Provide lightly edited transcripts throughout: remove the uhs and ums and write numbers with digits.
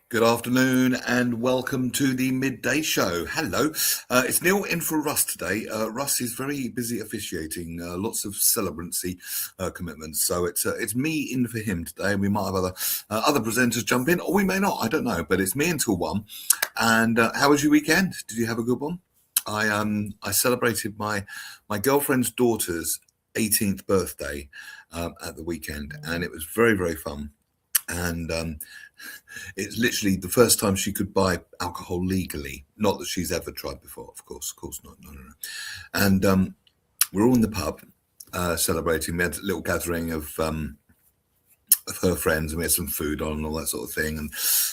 Good afternoon and welcome to the Midday Show. Hello, it's Neil in for Russ today. Russ is very busy officiating, lots of celebrancy commitments, so it's me in for him today. We might have other presenters jump in, or we may not. I don't know, but it's me until 1. And how was your weekend? Did you have a good one? I celebrated my girlfriend's daughter's 18th birthday at the weekend, and it was very, very fun. And it's literally the first time she could buy alcohol legally. Not that she's ever tried before, of course not. No. And we're all in the pub celebrating. We had a little gathering of her friends, and we had some food on and all that sort of thing.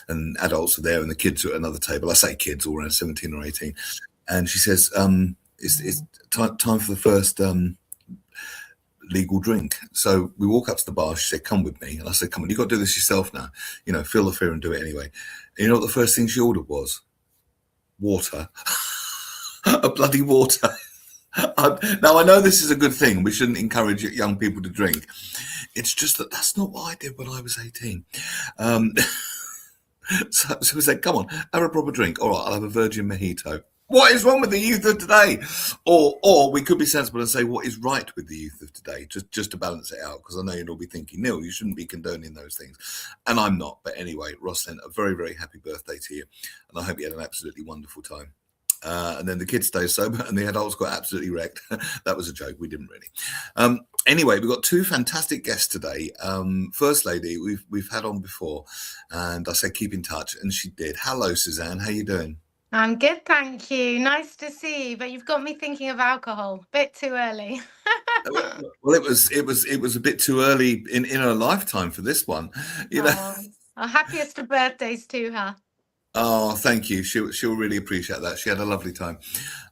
And adults were there, and the kids were at another table. I say kids, all around 17 or 18. And she says, "It's time for the first." Legal drink. So we walk up to the bar. She said, "Come with me." And I said, "Come on, you got to do this yourself now. Feel the fear and do it anyway." And you know what the first thing she ordered was? Water. A bloody water. Now, I know this is a good thing. We shouldn't encourage young people to drink. It's just that's not what I did when I was 18. So we said, "Come on, have a proper drink." "All right, I'll have a virgin mojito." What is wrong with the youth of today? Or we could be sensible and say what is right with the youth of today, just to balance it out, because I know you'd all be thinking, "Neil, you shouldn't be condoning those things." And I'm not. But anyway, Rosalind, a very, very happy birthday to you. And I hope you had an absolutely wonderful time. And then the kids stay sober and the adults got absolutely wrecked. That was a joke. We didn't really. Anyway, we've got two fantastic guests today. First lady, we've had on before, and I said keep in touch, and she did. Hello, Suzanne. How you doing? I'm good, thank you. Nice to see you, but you've got me thinking of alcohol. Bit too early. Well, it was a bit too early in her lifetime for this one, you know. Happiest of birthdays to her. Oh, thank you. She'll really appreciate that. She had a lovely time,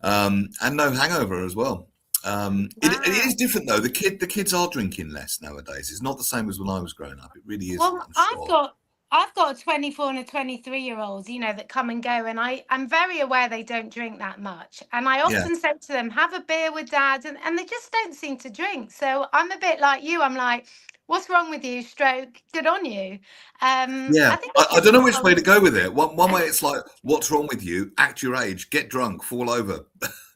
and no hangover as well. It is different though. The kids are drinking less nowadays. It's not the same as when I was growing up. It really isn't. Well, I'm sure. I've got a 24 and a 23-year-old, that come and go, and I'm very aware they don't drink that much. And I Yeah, often say to them, have a beer with dad, and they just don't seem to drink. So I'm a bit like you. I'm like, what's wrong with you? Stroke, good on you. yeah. I think it's I just don't know the which way whole. to go with it. One way it's like, what's wrong with you? Act your age, get drunk, fall over,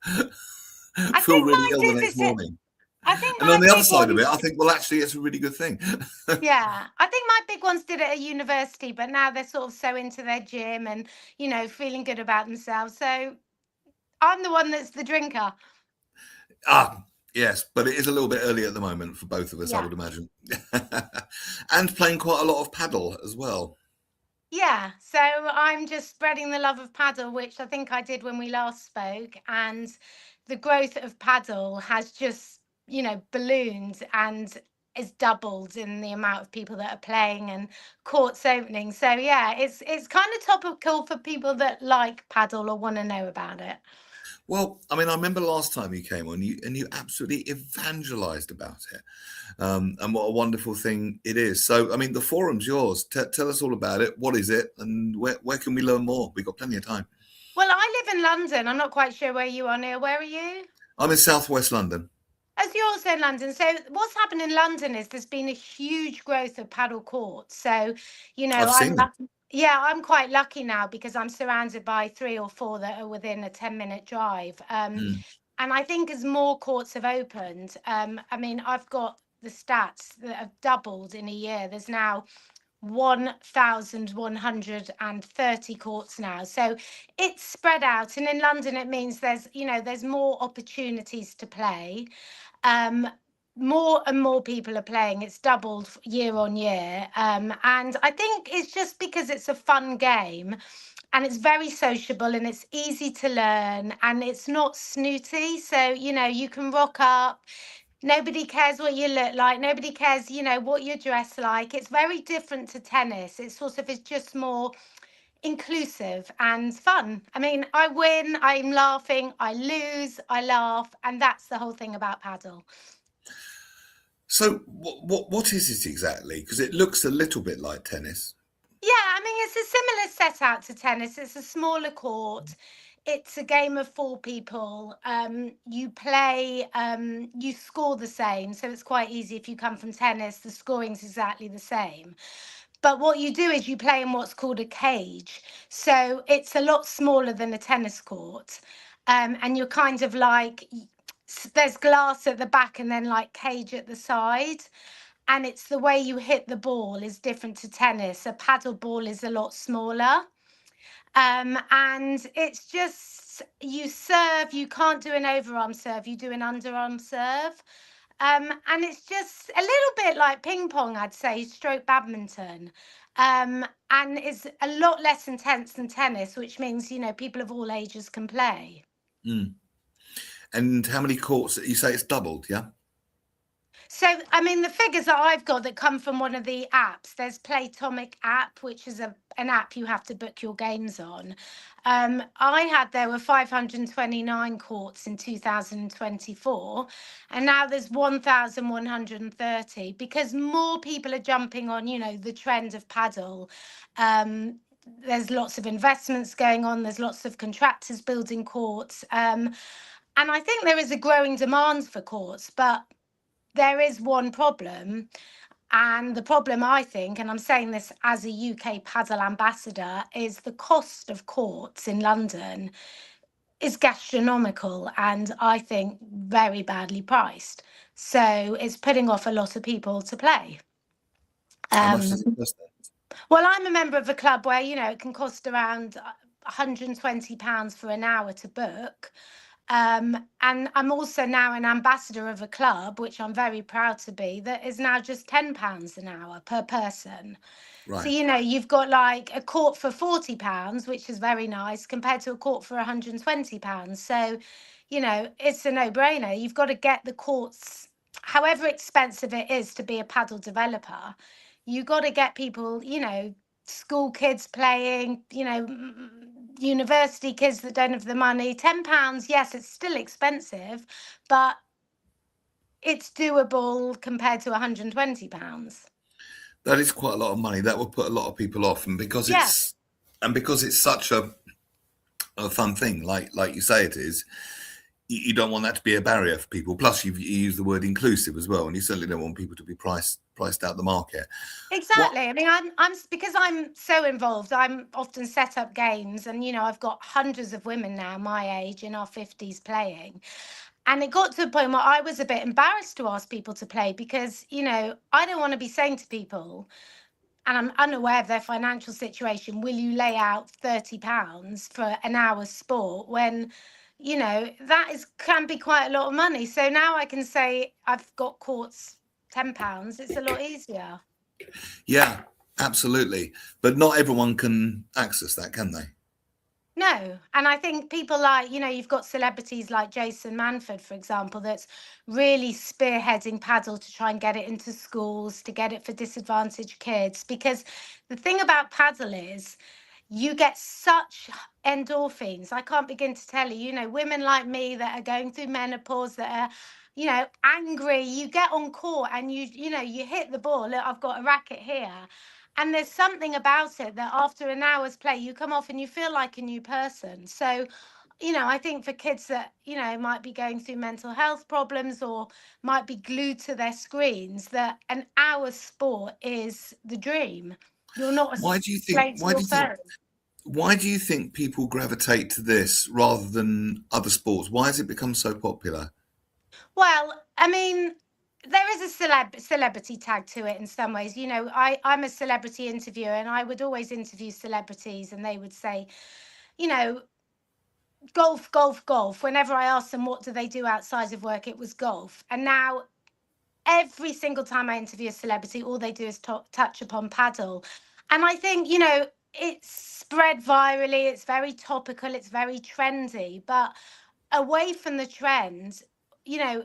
I feel think really mine ill the did next this. morning. I think And on my the other big side of it, I ones. think, well, actually, it's a really good thing. Yeah, I think my big ones did it at university, but now they're sort of so into their gym and, feeling good about themselves. So I'm the one that's the drinker. Yes, but it is a little bit early at the moment for both of us, I Yeah. would imagine. And playing quite a lot of paddle as well. Yeah. So I'm just spreading the love of paddle, which I think I did when we last spoke. And the growth of paddle has just, ballooned and is doubled in the amount of people that are playing and courts opening. So yeah, it's kind of topical for people that like paddle or want to know about it. Well, I mean, I remember last time you came on, you absolutely evangelized about it, and what a wonderful thing it is. So, I mean, the forum's yours. Tell us all about it. What is it, and where can we learn more? We've got plenty of time. Well, I live in London. I'm not quite sure where you are, Neil. Where are you? I'm in Southwest London. As you're also in London. So what's happened in London is there's been a huge growth of paddle courts. So, I've I'm seen them. lucky. Yeah, I'm quite lucky now because I'm surrounded by 3 or 4 that are within a 10-minute drive. Mm. And I think as more courts have opened, I mean, I've got the stats that have doubled in a year. There's now 1,130 courts now. So it's spread out. And in London, it means there's more opportunities to play. Um, More and more people are playing. It's doubled year on year. And I think it's just because it's a fun game and it's very sociable and it's easy to learn and it's not snooty. So, you can rock up. Nobody cares what you look like. Nobody cares, what you dress like. It's very different to tennis. It's sort of, it's just more inclusive and fun. I mean, I win, I'm laughing, I lose, I laugh, and that's the whole thing about paddle. So, what is it exactly? Because it looks a little bit like tennis. Yeah, I mean, it's a similar setup to tennis. It's a smaller court. It's a game of 4 people. You play, you score the same. So it's quite easy if you come from tennis, the scoring's exactly the same. But what you do is you play in what's called a cage. So it's a lot smaller than a tennis court. And you're kind of like, there's glass at the back and then like cage at the side. And it's the way you hit the ball is different to tennis. A paddle ball is a lot smaller. And it's just you serve, you can't do an overarm serve, you do an underarm serve. And it's just a little bit like ping pong, I'd say, stroke badminton. And it's a lot less intense than tennis, which means, people of all ages can play. Mm. And how many courts? You say it's doubled, yeah? So, I mean, the figures that I've got that come from one of the apps, there's Playtomic app, which is an app you have to book your games on. There were 529 courts in 2024, and now there's 1,130 because more people are jumping on, the trend of paddle. There's lots of investments going on, there's lots of contractors building courts. And I think there is a growing demand for courts, but there is one problem, and the problem, I think, and I'm saying this as a UK paddle ambassador, is the cost of courts in London is gastronomical and I think very badly priced. So it's putting off a lot of people to play. How much does it Um, cost then? well, I'm a member of a club where, it can cost around £120 for an hour to book. And I'm also now an ambassador of a club, which I'm very proud to be, that is now just £10 an hour per person. So, Right. You've got like a court for £40, which is very nice, compared to a court for £120. So, it's a no-brainer. You've got to get the courts, however expensive it is to be a paddle developer, you got to get people, school kids playing, university kids that don't have the money. £10, yes, it's still expensive, but it's doable compared to £120. That is quite a lot of money. That will put a lot of people off, and because Yeah, it's such a fun thing, like you say it is, you don't want that to be a barrier for people. Plus, you use the word inclusive as well, and you certainly don't want people to be priced out the market. What? exactly. I mean, I'm because I'm so involved. I'm often set up games, and I've got hundreds of women now my age in our 50s playing. And it got to a point where I was a bit embarrassed to ask people to play because, I don't want to be saying to people, and I'm unaware of their financial situation, will you lay out £30 for an hour's sport when, that can be quite a lot of money. So now I can say I've got courts £10. It's a lot easier. Yeah, absolutely. But not everyone can access that, can they? No. And I think people like, you've got celebrities like Jason Manford, for example, that's really spearheading paddle to try and get it into schools, to get it for disadvantaged kids. Because the thing about paddle is you get such endorphins. I can't begin to tell you, women like me that are going through menopause, that are, angry, you get on court and you hit the ball. Look, I've got a racket here. And there's something about it that after an hour's play, you come off and you feel like a new person. So, I think for kids that, might be going through mental health problems or might be glued to their screens, that an hour's sport is the dream. You're not a Why do you think? slave to your phone. Why do you think people gravitate to this rather than other sports? Why has it become so popular? Well, I mean, there is a celebrity tag to it in some ways. I'm a celebrity interviewer and I would always interview celebrities and they would say, you know, golf, golf, golf. Whenever I asked them what do they do outside of work, it was golf. And now every single time I interview a celebrity, all they do is touch upon paddle. And I think, it's spread virally, it's very topical, it's very trendy, but away from the trend, you know,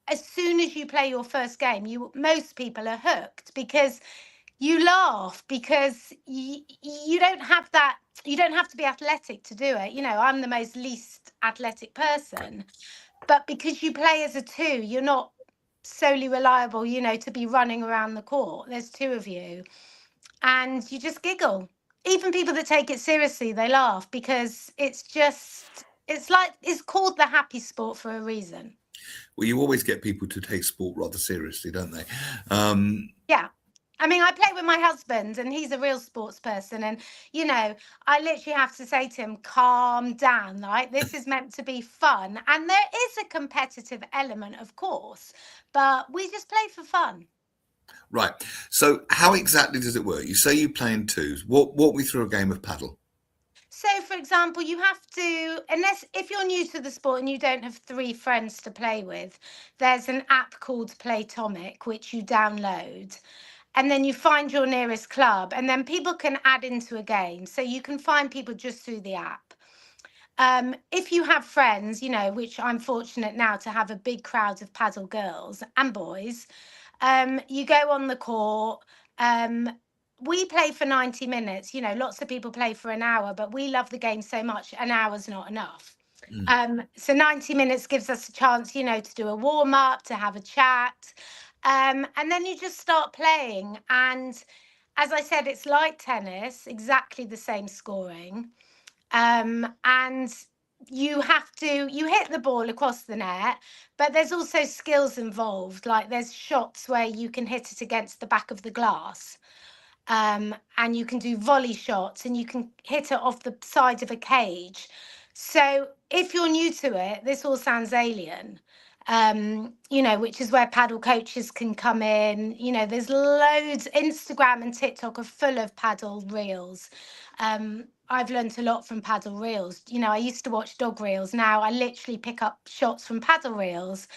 as soon as you play your first game, most people are hooked because you laugh because you don't have that, you don't have to be athletic to do it. I'm the most least athletic person, but because you play as a two, you're not solely reliable, to be running around the court. There's two of you and you just giggle. Even people that take it seriously, they laugh because it's called the happy sport for a reason. Well, you always get people to take sport rather seriously, don't they? Yeah. I mean, I play with my husband and he's a real sports person. And, I literally have to say to him, calm down, right? This is meant to be fun. And there is a competitive element, of course, but we just play for fun. Right. So how exactly does it work? You say you play in twos. Walk me through a game of paddle. So, for example, you have to, unless if you're new to the sport and you don't have three friends to play with, there's an app called Playtomic, which you download. And then you find your nearest club, and then people can add into a game. So you can find people just through the app. If you have friends, which I'm fortunate now to have a big crowd of paddle girls and boys, you go on the court. Um, we play for 90 minutes. Lots of people play for an hour, but we love the game so much, an hour's not enough. Mm. So 90 minutes gives us a chance, to do a warm up, to have a chat. And then you just start playing. And as I said, it's like tennis, exactly the same scoring. And you hit the ball across the net, but there's also skills involved. Like there's shots where you can hit it against the back of the glass. And you can do volley shots and you can hit it off the side of a cage. So if you're new to it, this all sounds alien. Which is where paddle coaches can come in. There's loads. Instagram and TikTok are full of paddle reels. I've learned a lot from paddle reels. I used to watch dog reels. Now I literally pick up shots from paddle reels.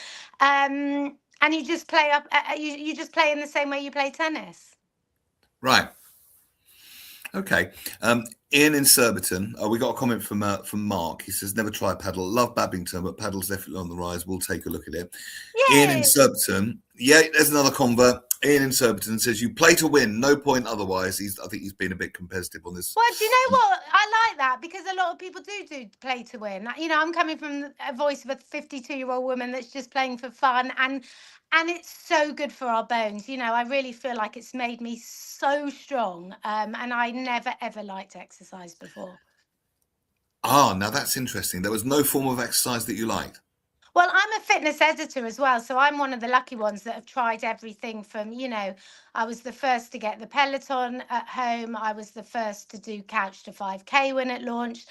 And you just play up. You just play in the same way you play tennis. Right. Okay. Ian in Surbiton. We got a comment from Mark. He says, never tried paddle. Love badminton, but paddle's definitely on the rise. We'll take a look at it. Ian in Yay! Surbiton. Yeah, there's another convert. Ian in Surbiton says, you play to win, no point otherwise. I think he's been a bit competitive on this. Well, do you know what? I like that because a lot of people do play to win. I'm coming from a voice of a 52-year-old woman that's just playing for fun, and it's so good for our bones. I really feel like it's made me so strong. And I never ever liked exercise before. Now that's interesting. There was no form of exercise that you liked. Well, I'm a fitness editor as well, so I'm one of the lucky ones that have tried everything from, I was the first to get the Peloton at home. I was the first to do Couch to 5K when it launched.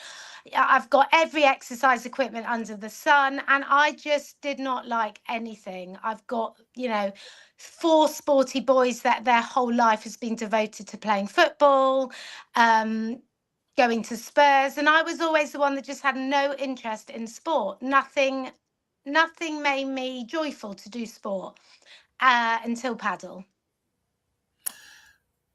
I've got every exercise equipment under the sun, and I just did not like anything. I've got, four sporty boys that their whole life has been devoted to playing football. Going to Spurs, and I was always the one that just had no interest in sport. Nothing made me joyful to do sport until paddle.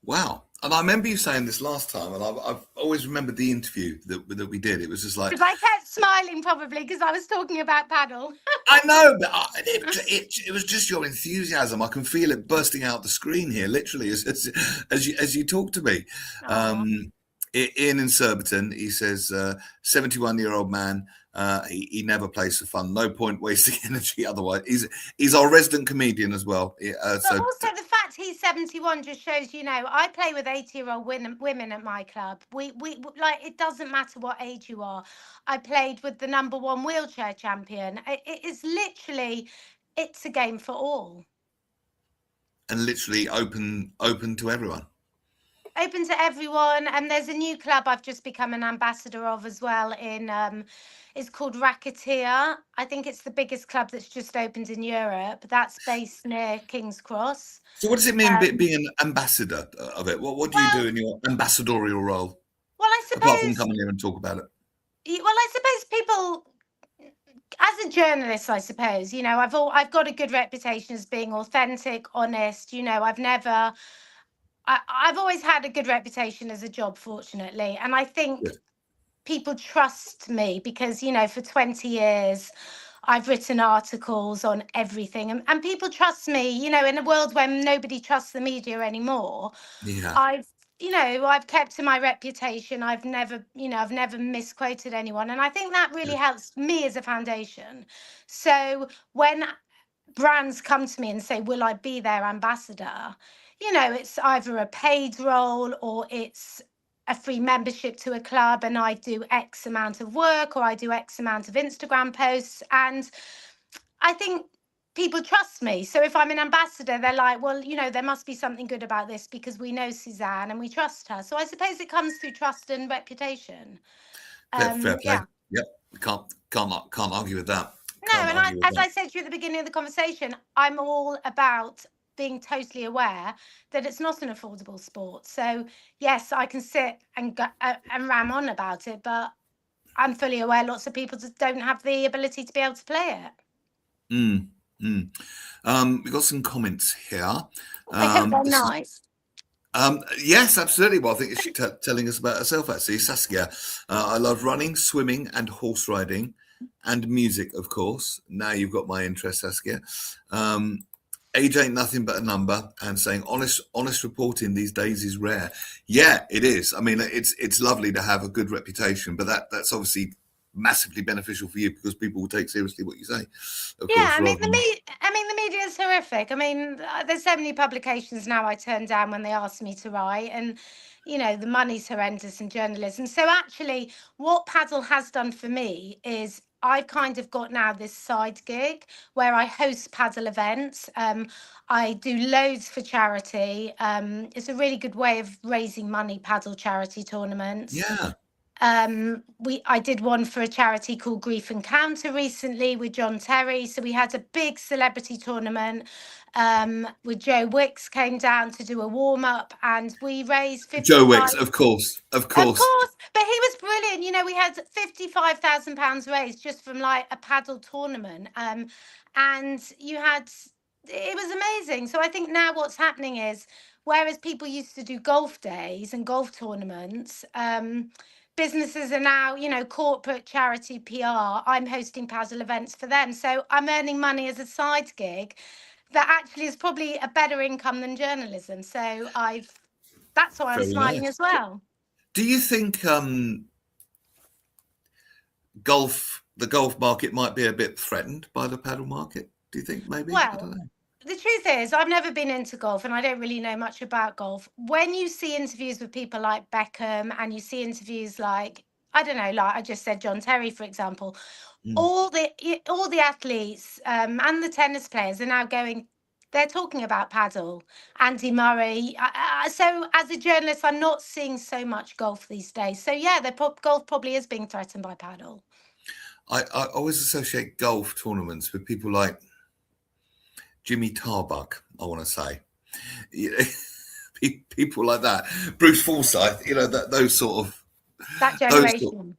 Wow. And I remember you saying this last time, and I've always remembered the interview that we did. It was just like, Because I kept smiling, probably because I was talking about paddle. I know, but it was just your enthusiasm. I can feel it bursting out the screen here, literally, as you talk to me. Ian in Surbiton, he says, 71-year-old man. He never plays for fun. No point wasting energy. Otherwise, he's our resident comedian as well. But also the fact he's 71 just shows, I play with 80-year-old women at my club. We like, it doesn't matter what age you are. I played with the #1 wheelchair champion. It is literally, it's a game for all. And literally open to everyone. Open to everyone, and there's a new club I've just become an ambassador of as well. It's called Racketeer. I think it's the biggest club that's just opened in Europe. That's based near King's Cross. So, what does it mean being an ambassador of it? What do you do in your ambassadorial role? Well, I suppose, apart from coming here and talk about it. Well, I suppose people, as a journalist, I suppose, I've got a good reputation as being authentic, honest. I've always had a good reputation as a job, fortunately. And I think people trust me because, for 20 years, I've written articles on everything. And people trust me, in a world when nobody trusts the media anymore. Yeah. I've kept to my reputation. I've never misquoted anyone. And I think that really helps me as a foundation. So when brands come to me and say, will I be their ambassador? It's either a paid role or it's a free membership to a club, and I do X amount of work or I do X amount of Instagram posts. And I think people trust me. So if I'm an ambassador, they're like, well, there must be something good about this because we know Suzanne and we trust her. So I suppose it comes through trust and reputation. Fair play. Yeah. Yep. Can't argue with that. No, Can't and argue with as that. I said to you at the beginning of the conversation, I'm all about being totally aware that it's not an affordable sport. So yes, I can sit and and ram on about it, but I'm fully aware lots of people just don't have the ability to be able to play it. We've got some comments here. I hope they're This is nice. yes, absolutely. Well, I think she's telling us about herself, actually. Saskia, I love running, swimming, and horse riding, and music, of course. Now you've got my interest, Saskia. Age ain't nothing but a number, and saying honest reporting these days is rare. Yeah, it is. I mean, it's lovely to have a good reputation, but that's obviously massively beneficial for you because people will take seriously what you say. Of Yeah, course, rather than the media is horrific. I mean, there's so many publications now I turn down when they ask me to write, and the money's horrendous in journalism. So actually, what Paddle has done for me is I've kind of got now this side gig where I host paddle events. I do loads for charity. It's a really good way of raising money, paddle charity tournaments. yeah. I did one for a charity called Grief Encounter recently with John Terry. So we had a big celebrity tournament with Joe Wicks came down to do a warm up, and we raised Joe 55. Wicks, of course, of Of course. course, but he was brilliant. We had £55,000 raised just from like a paddle tournament, and it was amazing. So I think now what's happening is, whereas people used to do golf days and golf tournaments, businesses are now, corporate charity PR. I'm hosting paddle events for them, so I'm earning money as a side gig that actually is probably a better income than journalism. So that's why I'm Very smiling nice. as well. Do you think the golf market might be a bit threatened by the paddle market? Do you think maybe? I don't Well, know. the truth is, I've never been into golf and I don't really know much about golf. When you see interviews with people like Beckham and you see interviews like, I don't know, like I just said, John Terry, for example, Mm. all the athletes and the tennis players are now going. They're talking about paddle, Andy Murray. So, as a journalist, I'm not seeing so much golf these days. So, yeah, golf probably is being threatened by paddle. I always associate golf tournaments with people like Jimmy Tarbuck, I want to say. People like that. Bruce Forsyth, those sort of, That those sort, generation.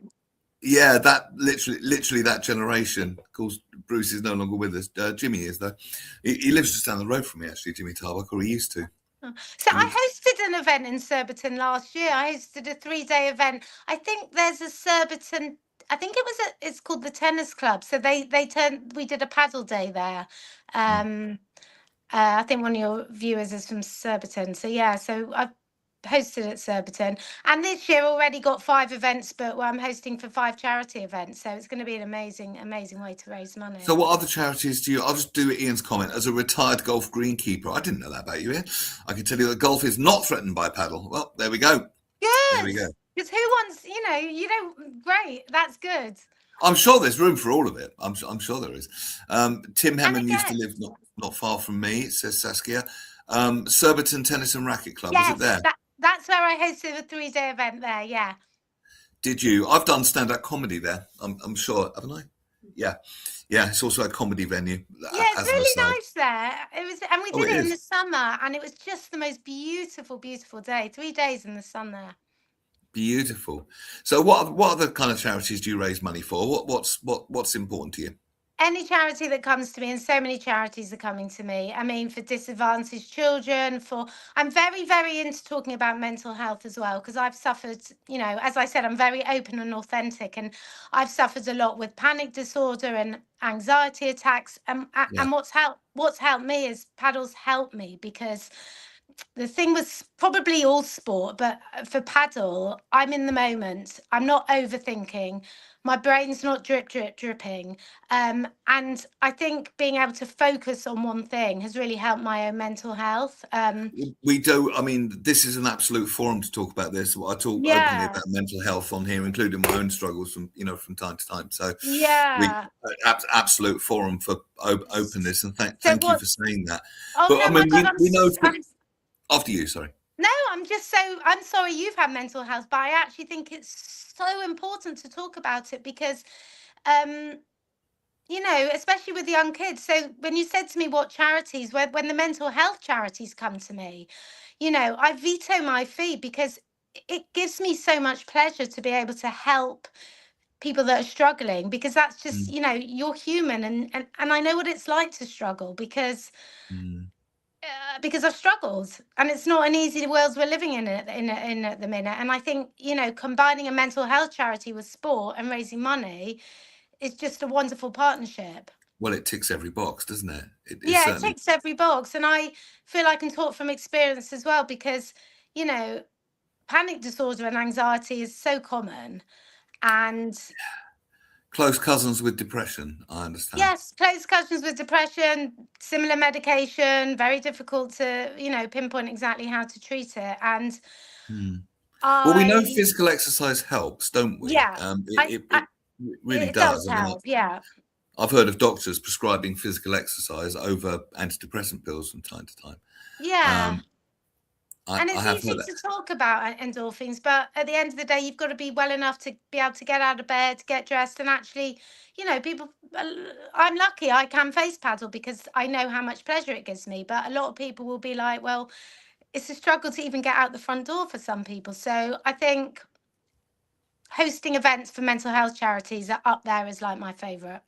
yeah, that literally that generation. Of course, Bruce is no longer with us. Jimmy is, though. He lives just down the road from me, actually, Jimmy Tarbuck, or he used to. So I hosted an event in Surbiton last year. I hosted a 3-day event. I think there's a Surbiton. I think it's called the Tennis Club. So we did a paddle day there. I think one of your viewers is from Surbiton. So yeah, so I've hosted at Surbiton, and this year already got 5 events, but I'm hosting for 5 charity events. So it's going to be an amazing way to raise money. So what other charities do you... I'll just do Ian's comment. As a retired golf greenkeeper, I didn't know that about you, Ian. I can tell you that golf is not threatened by paddle. Well, there we go. Good. There we go. Because who wants, great. That's good. I'm sure there's room for all of it. I'm sure there is. Tim Hammond used to again- live not far from me, says Saskia. Surbiton Tennis and Racket Club, was Yes, it there? that's where I hosted a 3-day event there, yeah. Did you? I've done stand-up comedy there. I'm sure, haven't I? Yeah. Yeah, it's also a comedy venue. Yeah, it's as an really aside. nice there. It was, and we Oh, did it it in is. the summer, and it was just the most beautiful, beautiful day. 3 days in the sun there. Beautiful. So what other kind of charities do you raise money for? What's important to you? Any charity that comes to me, and so many charities are coming to me. I mean, for disadvantaged children, I'm very, very into talking about mental health as well, because I've suffered, as I said, I'm very open and authentic, and I've suffered a lot with panic disorder and anxiety attacks. And what's helped me is paddles help me, because the thing was probably all sport, but for paddle, I'm in the moment. I'm not overthinking. My brain's not dripping. And I think being able to focus on one thing has really helped my own mental health. We do. I mean, this is an absolute forum to talk about this. I talk openly Yeah. about mental health on here, including my own struggles from time to time. So we Yeah. absolute forum for openness, and So thank you what? for saying that. Oh But I no, my mean, God, we know I'm after you. Sorry. no, I'm sorry you've had mental health, but I actually think it's so important to talk about it because, um, especially with young kids. So when you said to me what charities, when the mental health charities come to me, I veto my fee because it gives me so much pleasure to be able to help people that are struggling, because that's just, Mm, you're human, and I know what it's like to struggle mm. because I've struggled, and it's not an easy world we're living in at the minute. And I think, combining a mental health charity with sport and raising money is just a wonderful partnership. Well, it ticks every box, doesn't it? It Yeah, it certainly. ticks every box, and I feel I can talk from experience as well, because you know panic disorder and anxiety is so common. And Close cousins with depression, I understand. yes, close cousins with depression, similar medication, very difficult to pinpoint exactly how to treat it. And Hmm. Well, we know I physical exercise helps, don't we? yeah, It really it does does. I mean, help. Yeah. I've heard of doctors prescribing physical exercise over antidepressant pills from time to time. Yeah. Um, And I it's have easy heard that. to talk about endorphins, but at the end of the day, you've got to be well enough to be able to get out of bed, get dressed, and actually, people. I'm lucky I can face paddle because I know how much pleasure it gives me. But a lot of people will be like, well, it's a struggle to even get out the front door for some people. So I think hosting events for mental health charities are up there as like my favourite.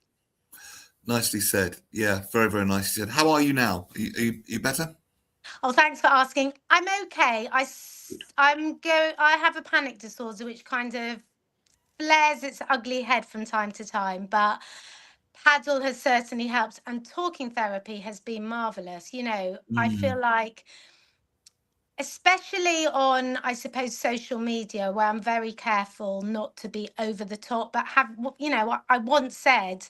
Nicely said. Yeah, very, very nicely said. How are you now? You better? Oh, thanks for asking. I'm okay. Good. I have a panic disorder which kind of flares its ugly head from time to time, but paddle has certainly helped, and talking therapy has been marvelous. I feel Mm. like, especially on, I suppose, social media, where I'm very careful not to be over the top, but I once said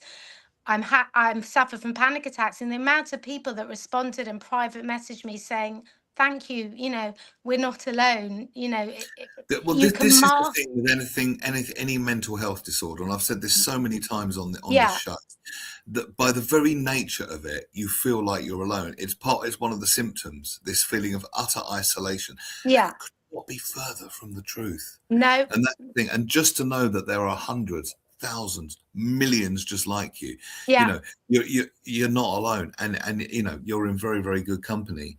I'm suffer from panic attacks, and the amount of people that responded and private messaged me saying, "Thank you, we're not alone." Well, You can this is the thing with any mental health disorder, and I've said this so many times on this yeah, show, that by the very nature of it, you feel like you're alone. It's one of the symptoms, this feeling of utter isolation. yeah, That could not be further from the truth. no, And that's the thing. And just to know that there are hundreds, thousands, millions just like you, you yeah. know, you're not alone, and you're in very, very good company.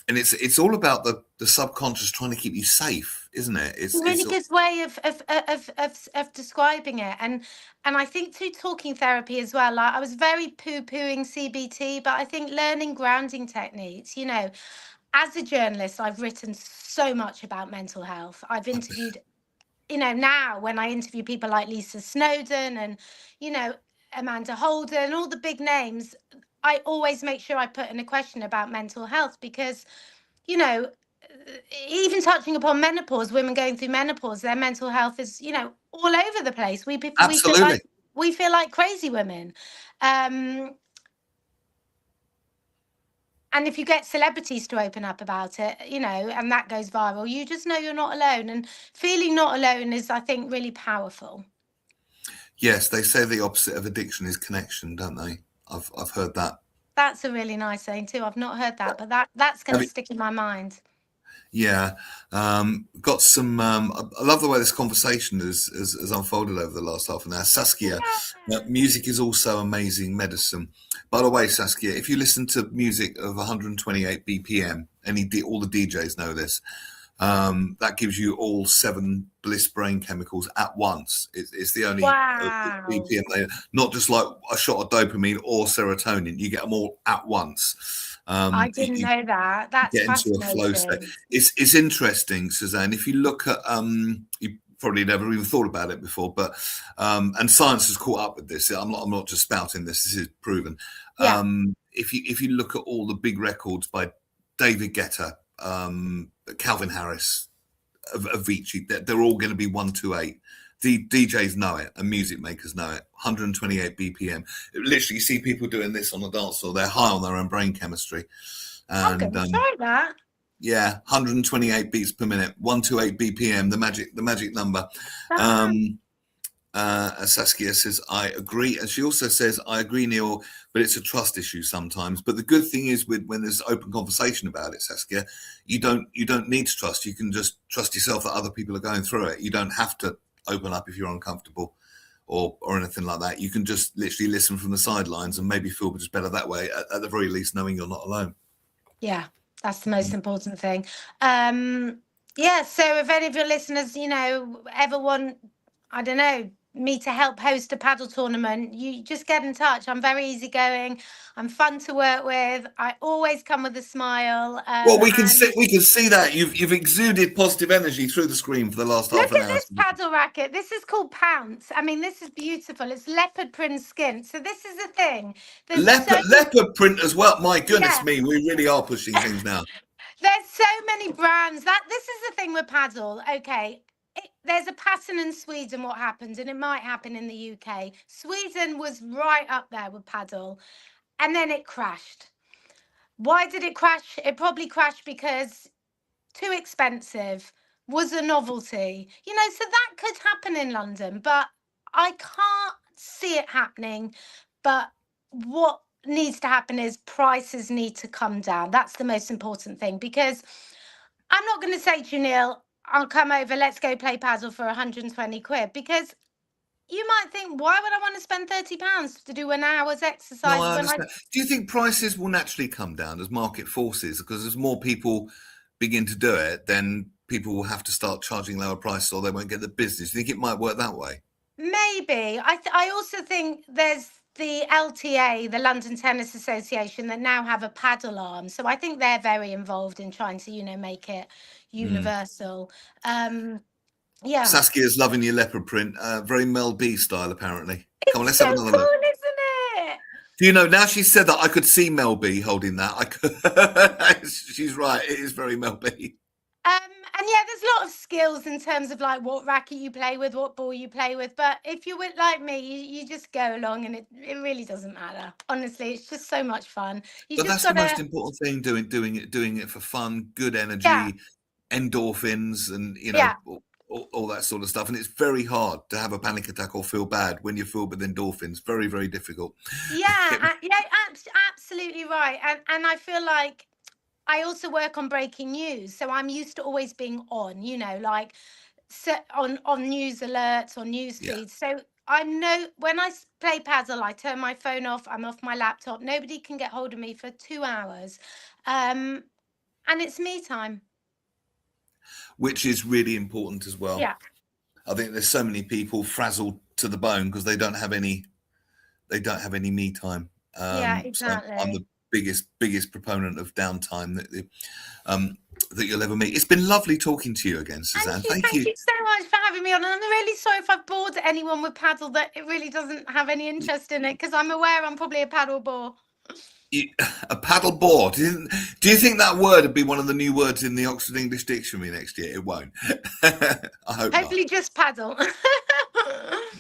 And it's all about the subconscious trying to keep you safe, isn't it? A It's really good way of describing it. And I think through talking therapy as well, like I was very poo-pooing CBT, but I think learning grounding techniques, as a journalist, I've written so much about mental health. I've interviewed, now when I interview people like Lisa Snowdon and, you know, Amanda Holden, all the big names, I always make sure I put in a question about mental health because, you know, even touching upon menopause, women going through menopause, their mental health is, all over the place. We feel absolutely like crazy women. Um, and if you get celebrities to open up about it, and that goes viral, you just know you're not alone. And feeling not alone is, I think, really powerful. yes. They say the opposite of addiction is connection, don't they? I've heard that. That's a really nice saying too. I've not heard that, but that's going Have to you- stick in my mind. Yeah, got some. I love the way this conversation has unfolded over the last half an hour. Saskia, Yeah. music is also amazing medicine. By the way, Saskia, if you listen to music of 128 BPM, all the DJs know this. That gives you all 7 bliss brain chemicals at once. It's the only Wow. BPM, not just like a shot of dopamine or serotonin. You get them all at once. I didn't You know that. That's get into a flow state. fascinating. It's interesting, Suzanne. If you look at you probably never even thought about it before, but and science has caught up with this. I'm not just spouting this. This is proven. Yeah. If you look at all the big records by David Guetta, Calvin Harris, Avicii, they're all going to be 128. DJs know it and music makers know it. 128 BPM. Literally, you see people doing this on the dance floor. They're high on their own brain chemistry. I'm going to try that. Yeah, 128 beats per minute, 128 BPM, the magic number. Saskia says, I agree. And she also says, I agree, Neil, but it's a trust issue sometimes. But the good thing is when there's open conversation about it, Saskia, you don't need to trust. You can just trust yourself that other people are going through it. You don't have to open up if you're uncomfortable or anything like that. You can just literally listen from the sidelines and maybe feel just better that way, at the very least, knowing you're not alone. Yeah, that's the most important thing. Yeah, so if any of your listeners, ever want, I don't know, me to help host a paddle tournament, you just get in touch. I'm very easygoing. I'm fun to work with. I always come with a smile. Well, we can see that you've exuded positive energy through the screen for the last half an hour. Look at this paddle racket. This is called Pounce. I mean, this is beautiful. It's leopard print skin. So this is the thing. Leopard print as well. My goodness me, we really are pushing things now. There's so many brands. This is the thing with paddle. Okay. There's a pattern in Sweden, what happened, and it might happen in the UK. Sweden was right up there with paddle, and then it crashed. Why did it crash? It probably crashed because too expensive, was a novelty. So that could happen in London, but I can't see it happening. But what needs to happen is prices need to come down. That's the most important thing, because I'm not going to say to you, Neil, I'll come over, let's go play paddle for 120 quid, because you might think, why would I want to spend £30 to do an hour's exercise? No, I understand. Do you think prices will naturally come down as market forces? Because as more people begin to do it, then people will have to start charging lower prices or they won't get the business. Do you think it might work that way? Maybe. I also think there's the LTA, the London Tennis Association, that now have a paddle arm. So I think they're very involved in trying to, make it universal. Yeah. Saskia's loving your leopard print. Very Mel B style, apparently. Come on, let's have another look. look. Isn't it? Do you know, now she said that, I could see Mel B holding that. She's right. It is very Mel B. And yeah, there's a lot of skills in terms of like what racket you play with, what ball you play with. But if you're like me, you just go along, and it really doesn't matter. Honestly, it's just so much fun. But that's the most important thing, doing it for fun, good energy, endorphins, and all that sort of stuff. And it's very hard to have a panic attack or feel bad when you're filled with endorphins. Very, very difficult. Yeah, absolutely right. And I feel like I also work on breaking news, so I'm used to always being on, like on news alerts or news feeds. So I know when I play paddle, I turn my phone off. I'm off my laptop. Nobody can get hold of me for 2 hours, and it's me time, which is really important as well. Yeah, I think there's so many people frazzled to the bone because they don't have any me time. Yeah, exactly. So I'm the biggest proponent of downtime that you'll ever meet. It's been lovely talking to you again, Suzanne. Thank you so much for having me on. And I'm really sorry if I've bored anyone with paddle that it really doesn't have any interest in it, because I'm aware I'm probably a paddle bore. A paddle bore. Do you think that word would be one of the new words in the Oxford English Dictionary next year? It won't. I hope hopefully not. Just paddle.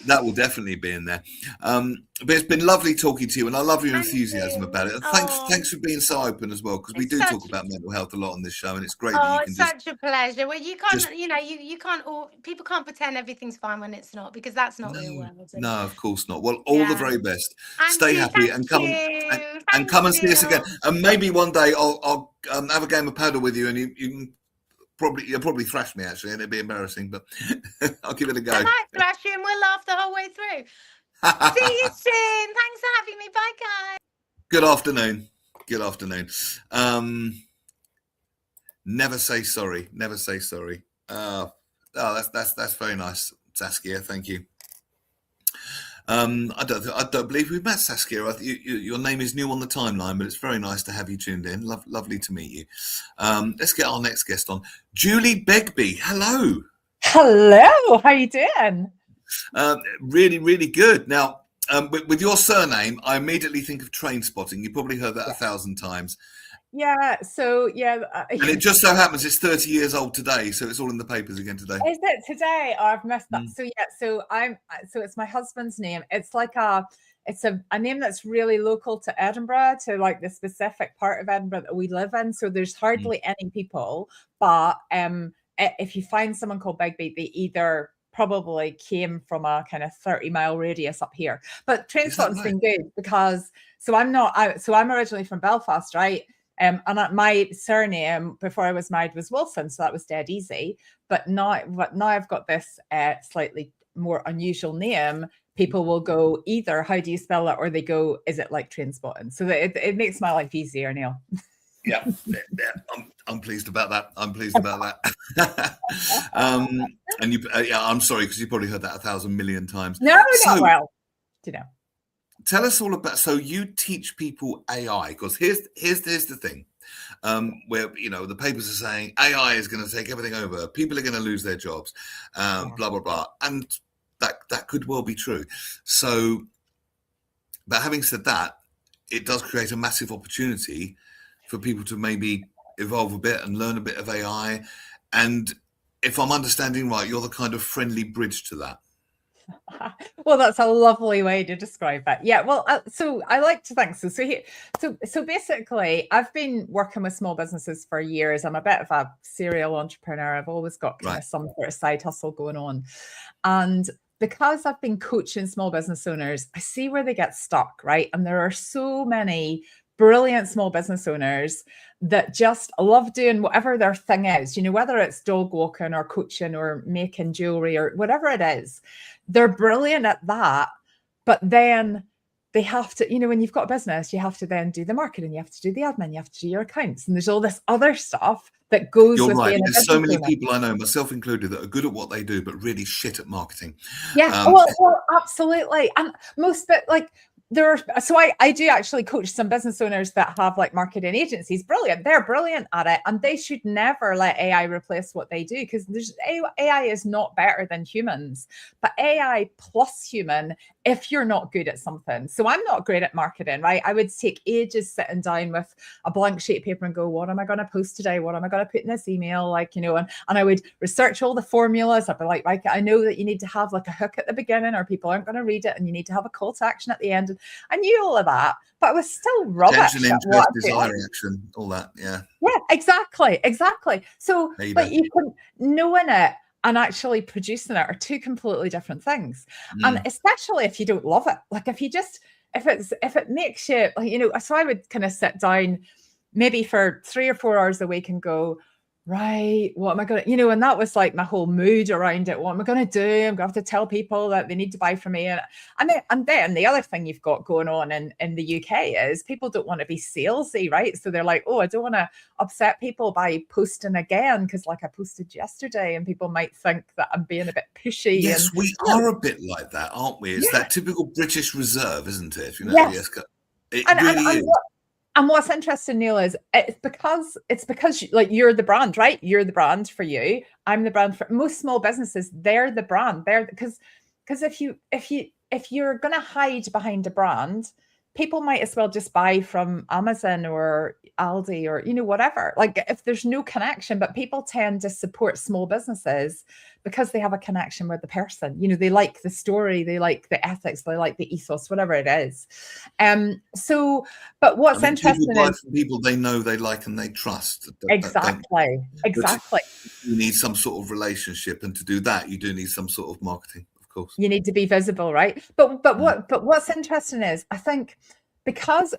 That will definitely be in there. But it's been lovely talking to you, and I love your enthusiasm about it. And thanks for being so open as well, because we do talk about mental health a lot on this show, and it's great that you can it's such a pleasure. Well, you can't, you can't people can't pretend everything's fine when it's not, because that's not real world. No, of course not. Well, all the very best. Stay happy and come and see us again. And maybe one day I'll have a game of paddle with you, and you can you'll probably thrash me actually, and it'd be embarrassing, but I'll give it a go. I might thrash you, and we'll laugh the whole way through. See you soon. Thanks for having me. Bye, guys. Good afternoon. Good afternoon. Never say sorry. Never say sorry. That's very nice, Saskia. Thank you. I don't believe we've met, Saskia. Your name is new on the timeline, but it's very nice to have you tuned in. Lovely to meet you. Let's get our next guest on. Julie Begbie. Hello. Hello. How you doing? Really, really good. Now, with your surname, I immediately think of Train Spotting. You probably heard that 1,000 times. Yeah. So yeah, And it just so happens it's 30 years old today, so it's all in the papers again today. is it today? Oh, I've missed that. Mm. So yeah, so it's my husband's name. It's like it's a name that's really local to Edinburgh, to like the specific part of Edinburgh that we live in. So there's hardly any people, but if you find someone called Bigby, they either probably came from a kind of 30-mile radius up here. But Trainspotting's been good because I'm originally from Belfast, right? And my surname before I was married was Wilson, so that was dead easy. But now I've got this slightly more unusual name. People will go either, how do you spell it, or they go, is it like Trainspotting? So it makes my life easier, Neil. Yeah, I'm pleased about that. I'm pleased about that. And you, I'm sorry because you probably heard that 1,000 million times. No, not well. Do you know? Tell us all about. So you teach people AI, because here's the thing, where the papers are saying AI is going to take everything over. People are going to lose their jobs, blah blah blah, and that could well be true. So, but having said that, it does create a massive opportunity for people to maybe evolve a bit and learn a bit of AI. And if I'm understanding right, you're the kind of friendly bridge to that. Well, that's a lovely way to describe it. Yeah. Well, so I like to think so. So basically, I've been working with small businesses for years. I'm a bit of a serial entrepreneur. I've always got kind of some sort of side hustle going on, and because I've been coaching small business owners, I see where they get stuck, right? And there are so many brilliant small business owners that just love doing whatever their thing is, whether it's dog walking or coaching or making jewelry or whatever it is. They're brilliant at that, but then they have to, when you've got a business, you have to then do the marketing, you have to do the admin, you have to do your accounts, and there's all this other stuff that goes with being a business owner. There's so many people I know, myself included, that are good at what they do, but really shit at marketing. Yeah, well, absolutely. And I do actually coach some business owners that have like marketing agencies. Brilliant. They're brilliant at it. And they should never let AI replace what they do, because AI is not better than humans, but AI plus human if you're not good at something. So I'm not great at marketing, right? I would take ages sitting down with a blank sheet of paper and go, what am I going to post today? What am I going to put in this email? And I would research all the formulas. I'd be like, I know that you need to have like a hook at the beginning or people aren't going to read it, and you need to have a call to action at the end. I knew all of that, but I was still rubbish. Attention, interest, desire, reaction, all that. Yeah. Yeah, exactly. So, but you can knowing it and actually producing it are two completely different things. And especially if you don't love it, like if it makes you, so I would kind of sit down maybe for 3 or 4 hours a week and go, right, what am I going to, and that was like my whole mood around it. What am I going to do? I'm going to have to tell people that they need to buy from me. And then the other thing you've got going on in the UK is people don't want to be salesy, right? So they're like, oh, I don't want to upset people by posting again, because like I posted yesterday and people might think that I'm being a bit pushy. Yes, we are a bit like that, aren't we? It's that typical British reserve, isn't it? Yes. It really is. And what's interesting, Neil, is it's because like you're the brand, right? You're the brand for you. I'm the brand for most small businesses. They're the brand. Because if you're going to hide behind a brand, people might as well just buy from Amazon or Aldi or whatever. Like if there's no connection, but people tend to support small businesses because they have a connection with the person. They like the story, they like the ethics, they like the ethos, whatever it is. But what's interesting people buy from people they know, they like, and they trust. Exactly. You need some sort of relationship, and to do that, you do need some sort of marketing. Course. You need to be visible, right? But what's interesting is, I think because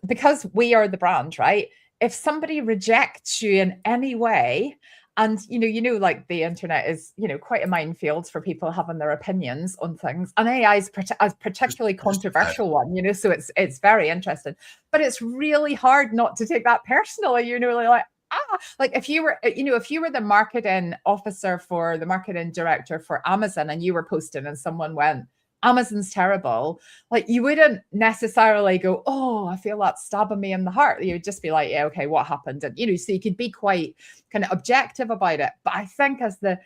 we are the brand, right? If somebody rejects you in any way, and like the internet is quite a minefield for people having their opinions on things, and AI is a particularly controversial one, so it's very interesting, but it's really hard not to take that personally. Like if you were the marketing officer for the marketing director for Amazon and you were posting and someone went, Amazon's terrible, like you wouldn't necessarily go, oh, I feel that stabbing me in the heart. You would just be like, yeah, okay, what happened? And, so you could be quite kind of objective about it. But I think as the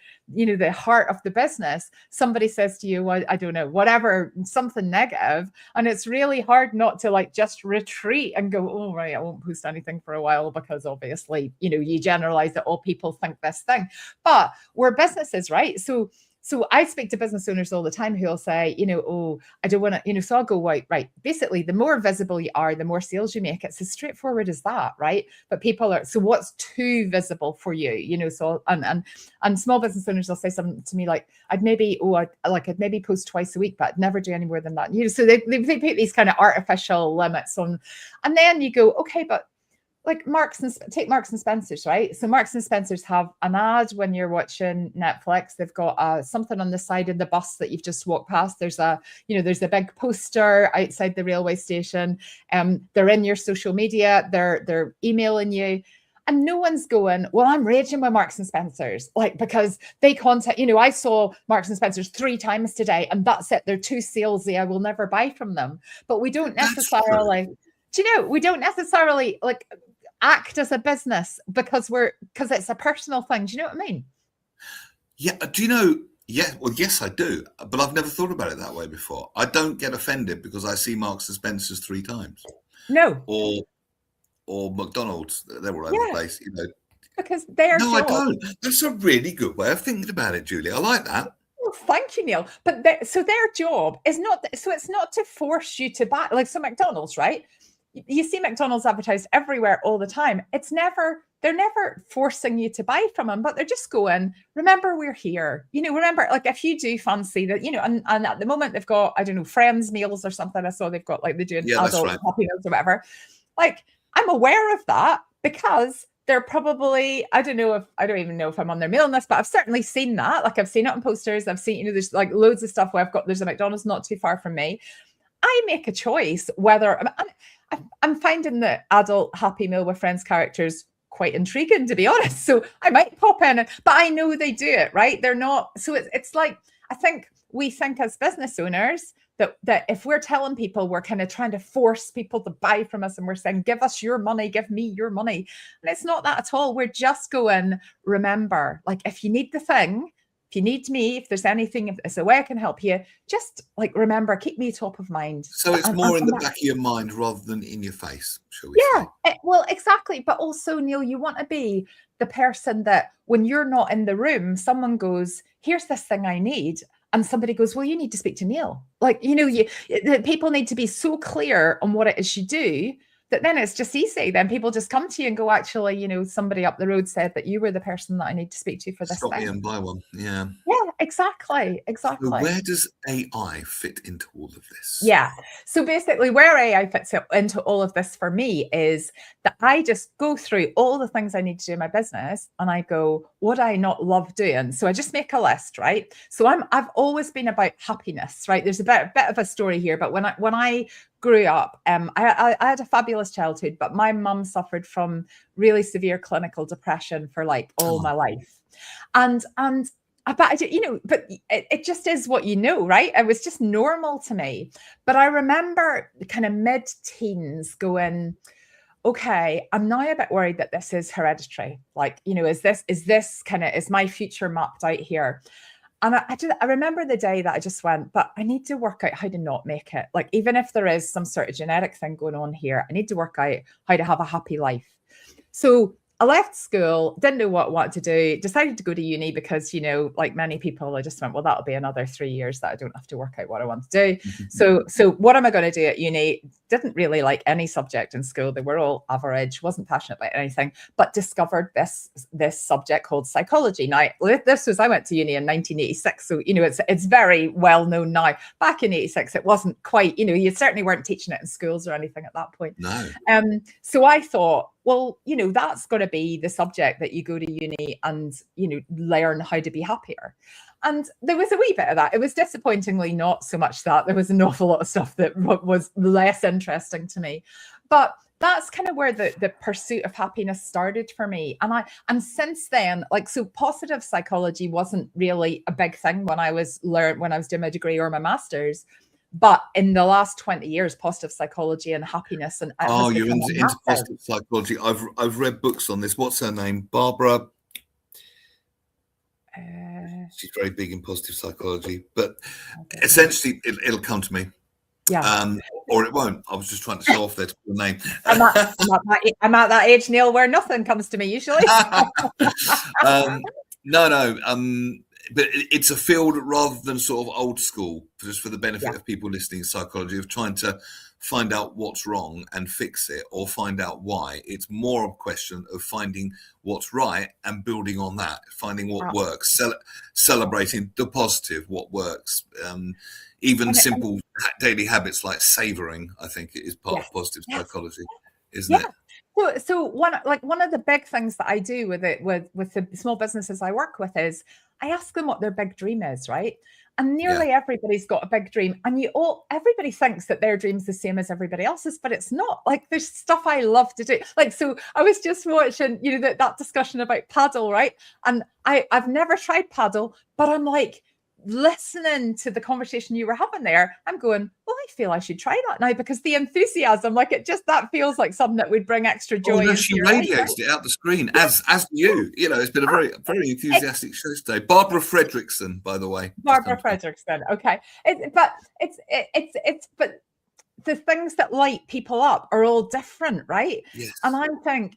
heart of the business, somebody says to you, well, I don't know, whatever, something negative, and it's really hard not to like just retreat and go, oh, right, I won't post anything for a while, because obviously, you generalize that all people think this thing. But we're businesses, right? So I speak to business owners all the time who'll say, oh, I don't want to, so I'll go, right. Basically, the more visible you are, the more sales you make. It's as straightforward as that, right? But people are, so what's too visible for you? So, and small business owners will say something to me like, I'd maybe post twice a week, but I'd never do any more than that. So they put these kind of artificial limits on, and then you go, okay, but like take Marks and Spencer's, right? So Marks and Spencer's have an ad when you're watching Netflix. They've got something on the side of the bus that you've just walked past. There's a big poster outside the railway station. They're in your social media. They're emailing you. And no one's going, well, I'm raging with Marks and Spencer's, like, because they contact, I saw Marks and Spencer's 3 times today, and that's it. They're too salesy. I will never buy from them. But we don't necessarily, we don't necessarily like act as a business because it's a personal thing. Do you know what I mean? Yeah. Yeah. Well, yes, I do. But I've never thought about it that way before. I don't get offended because I see Marks and Spencer's 3 times. No. Or McDonald's. They're all over the place, Because they're No, I don't. That's a really good way of thinking about it, Julie. I like that. Well, thank you, Neil. But so their job is not, so it's not to force you to buy, like, so McDonald's, right? You see McDonald's advertised everywhere all the time. They're never forcing you to buy from them, but they're just going, remember, we're here. Remember, like, if you do fancy that, and at the moment they've got, I don't know, Friends meals or something. I saw they've got, like, they're doing adult happy meals or whatever. Like, I'm aware of that because they're probably, I don't even know if I'm on their mailing list, but I've certainly seen that. Like, I've seen it on posters. I've seen, there's like loads of stuff where there's a McDonald's not too far from me. I make a choice whether I'm finding the adult Happy Meal with Friends characters quite intriguing, to be honest. So I might pop in, but I know they do it, right? They're not. So it's like, I think we think as business owners that if we're telling people, we're kind of trying to force people to buy from us, and we're saying, give us your money, give me your money. And it's not that at all. We're just going, remember, like, if you need the thing, if you need me, if there's anything, if there's a way I can help you, just like, remember, keep me top of mind. So it's more in the back of your mind rather than in your face, shall we say? Well, exactly. But also, Neil, you want to be the person that when you're not in the room, someone goes, here's this thing I need. And somebody goes, well, you need to speak to Neil. Like, people need to be so clear on what it is you do that then it's just easy. Then people just come to you and go, actually, somebody up the road said that you were the person that I need to speak to for this Stop thing. me and buy one. Yeah. Yeah, exactly. So where does AI fit into all of this? Yeah. So basically where AI fits into all of this for me is that I just go through all the things I need to do in my business and I go, what do I not love doing? So I just make a list, right? So I've always been about happiness, right? There's a bit of a story here, but when I grew up, I had a fabulous childhood, but my mum suffered from really severe clinical depression for like all my life. And but it just is what right? It was just normal to me. But I remember kind of mid-teens going, okay, I'm now a bit worried that this is hereditary. Like, is my future mapped out here? And I remember the day that I just went, but I need to work out how to not make it. Like, even if there is some sort of genetic thing going on here, I need to work out how to have a happy life. So I left school, didn't know what I wanted to do, decided to go to uni because, like many people, I just went, well, that'll be another 3 years that I don't have to work out what I want to do. So what am I going to do at uni? Didn't really like any subject in school. They were all average, wasn't passionate about anything, but discovered this subject called psychology. Now, I went to uni in 1986. So, it's very well known now. Back in 86, it wasn't quite, you certainly weren't teaching it in schools or anything at that point. No. So I thought, well, that's going to be the subject that you go to uni and, learn how to be happier. And there was a wee bit of that. It was disappointingly not so much that. There was an awful lot of stuff that was less interesting to me. But that's kind of where the pursuit of happiness started for me. And since then, like, so positive psychology wasn't really a big thing when I was doing my degree or my master's. But in the last 20 years, positive psychology and happiness and it has you're become into positive psychology. I've read books on this. What's her name? Barbara. She's very big in positive psychology, but essentially it'll come to me. Yeah. Or it won't. I was just trying to show off their name. I'm at that age, Neil, where nothing comes to me usually. No. But it's a field rather than sort of old school, just for the benefit of people listening, psychology, of trying to find out what's wrong and fix it or find out why. It's more a question of finding what's right and building on that, finding what works, celebrating the positive, what works. Even simple daily habits like savoring, I think, it is part of positive psychology, isn't it? So one of the big things that I do with the small businesses I work with is I ask them what their big dream is, right? And nearly everybody's got a big dream, and everybody thinks that their dream's the same as everybody else's, but it's not. Like, there's stuff I love to do. Like, so I was just watching, that discussion about paddle, right? And I've never tried paddle, but I'm like, listening to the conversation you were having there, I'm going, well, I feel I should try that now, because the enthusiasm, like, that feels like something that would bring extra joy. No, she radiates it out the screen, as you. It's been a very, very enthusiastic show today. Barbara Fredrickson, by the way. Barbara Fredrickson. Okay, but the things that light people up are all different, right? Yes. And I think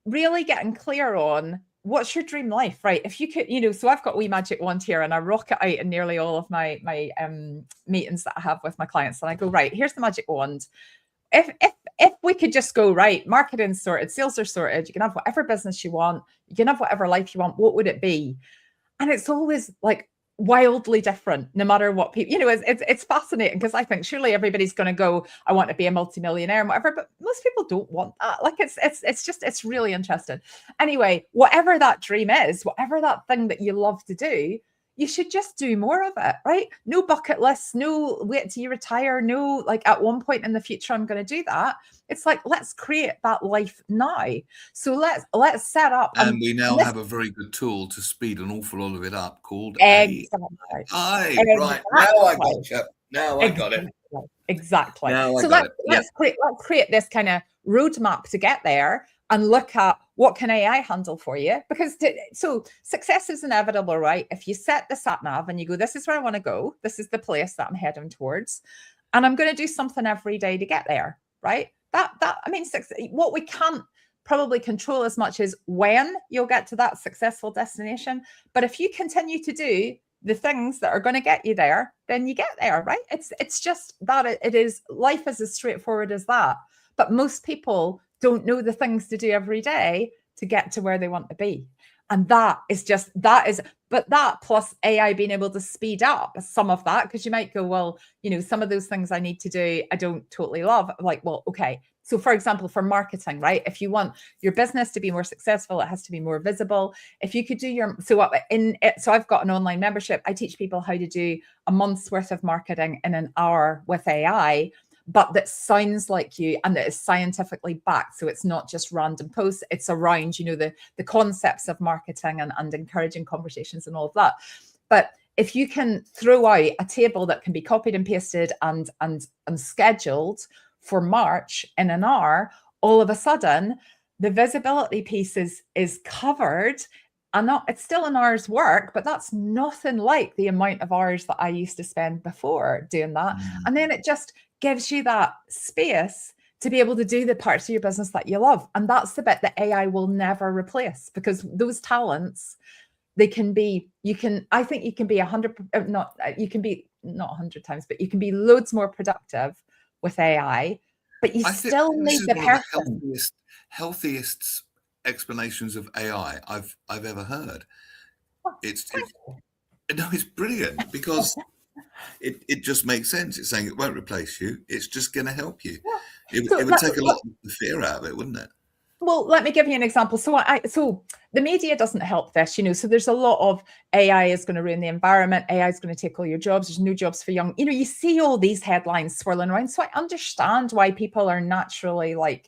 really getting clear on what's your dream life, right? If you could, so I've got a wee magic wand here, and I rock it out in nearly all of my meetings that I have with my clients. And I go, right, here's the magic wand. If we could just go, right, marketing sorted, sales are sorted, you can have whatever business you want, you can have whatever life you want, what would it be? And it's always like wildly different, no matter what people, it's fascinating, because I think surely everybody's going to go, I want to be a multimillionaire and whatever, but most people don't want that. Like, it's really interesting. Anyway, whatever that dream is, whatever that thing that you love to do, you should just do more of it, right? No bucket lists, no wait till you retire, no like at one point in the future I'm going to do that. It's like, let's create that life now. So let's set up. And we now have a very good tool to speed an awful lot of it up called AI. Right, now I got you. Now I got it. Exactly. Now so let's create this kind of roadmap to get there, and look at what can AI handle for you, because so success is inevitable, right? If you set the sat nav and you go, this is where I want to go, this is the place that I'm heading towards, and I'm going to do something every day to get there, right? What we can't probably control as much as when you'll get to that successful destination. But if you continue to do the things that are going to get you there, then you get there, right? It's just that it is, life is as straightforward as that. But most people don't know the things to do every day to get to where they want to be. And but that plus AI being able to speed up some of that, because you might go, well, some of those things I need to do, I don't totally love. Like, well, okay. So for example, for marketing, right? If you want your business to be more successful, it has to be more visible. If you could do so I've got an online membership. I teach people how to do a month's worth of marketing in an hour with AI, but that sounds like you and that is scientifically backed. So it's not just random posts. It's around, the concepts of marketing and encouraging conversations and all of that. But if you can throw out a table that can be copied and pasted and scheduled for March in an hour, all of a sudden the visibility piece is covered. And it's still an hour's work, but that's nothing like the amount of hours that I used to spend before doing that. And then it just gives you that space to be able to do the parts of your business that you love. And that's the bit that AI will never replace, because those talents, I think you can be 100, not 100 times, but you can be loads more productive with AI, but you still need the person. Healthiest explanations of AI I've ever heard. It's brilliant, because it just makes sense. It's saying it won't replace you. It's just going to help you. It would take a lot of the fear out of it, wouldn't it? Well, let me give you an example. So the media doesn't help this, so there's a lot of AI is going to ruin the environment. AI is going to take all your jobs. There's no jobs for young, you see all these headlines swirling around. So I understand why people are naturally worried.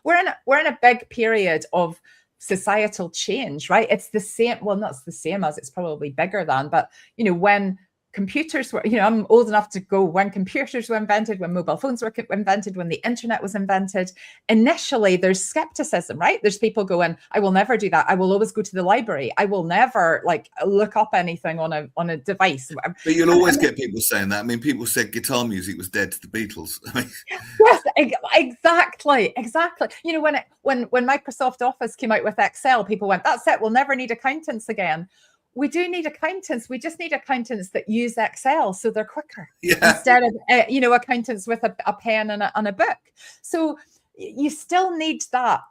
We're in a big period of societal change, right? It's the same. Well, not the same as, it's probably bigger than, but when computers were, I'm old enough to go when computers were invented, when mobile phones were invented, when the internet was invented. Initially, there's skepticism, right? There's people going, I will never do that. I will always go to the library. I will never look up anything on a device. But you'll always get people saying that. I mean, people said guitar music was dead to the Beatles. Yes, exactly. When Microsoft Office came out with Excel, people went, that's it. We'll never need accountants again. We do need accountants. We just need accountants that use Excel so they're quicker, instead of accountants with a pen and a book. So you still need that.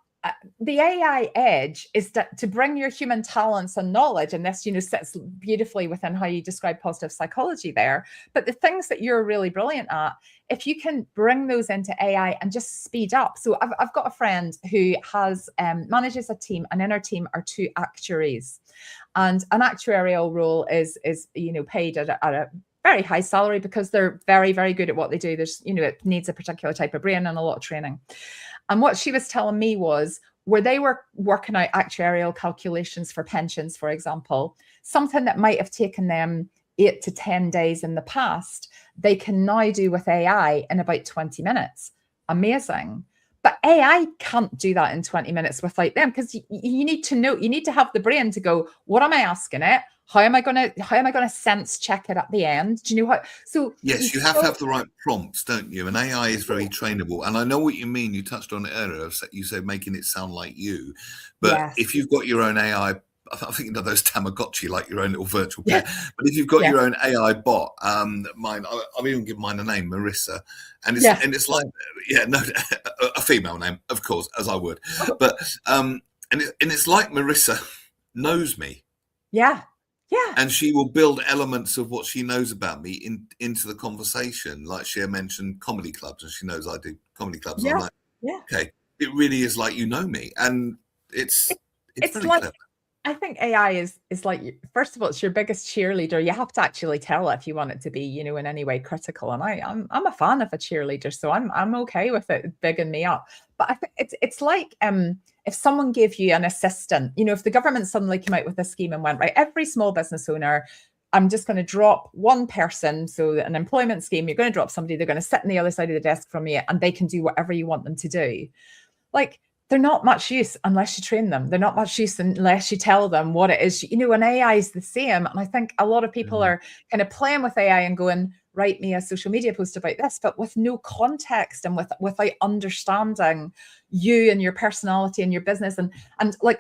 The AI edge is to bring your human talents and knowledge, and this sits beautifully within how you describe positive psychology there. But the things that you're really brilliant at, if you can bring those into AI and just speed up. So I've got a friend who has manages a team, and in her team are 2 actuaries. And an actuarial role is paid at a very high salary because they're very, very good at what they do. There's, it needs a particular type of brain and a lot of training. And what she was telling me was, where they were working out actuarial calculations for pensions, for example, something that might have taken them 8 to 10 days in the past, they can now do with AI in about 20 minutes. Amazing. But AI can't do that in 20 minutes without them, because you need to know, you need to have the brain to go, what am I asking it? How am I going to sense check it at the end? Do you know how? So yes, you have to have the right prompts, don't you? And AI is very trainable. And I know what you mean. You touched on it earlier. You said making it sound like you. But if you've got your own AI, I'm thinking of those Tamagotchi, like your own little virtual pet. But if you've got your own AI bot, mine, I'll even give mine a name, Marissa, and it's like, a female name, of course, as I would. But and it's like Marissa knows me. Yeah. And she will build elements of what she knows about me into the conversation. Like she mentioned comedy clubs, and she knows I do comedy clubs. Yeah. I'm like, okay, it really is like you know me, and it's really like clever. I think AI is like, first of all, it's your biggest cheerleader. You have to actually tell it if you want it to be, in any way critical. And I'm a fan of a cheerleader, so I'm okay with it bigging me up. But I think it's like if someone gave you an assistant, if the government suddenly came out with a scheme and went, right, every small business owner, I'm just going to drop one person. So an employment scheme, you're going to drop somebody, they're going to sit on the other side of the desk from you, and they can do whatever you want them to do. Like, they're not much use unless you train them. They're not much use unless you tell them what it is. And AI is the same. And I think a lot of people are kind of playing with AI and going, write me a social media post about this, but with no context and without understanding you and your personality and your business.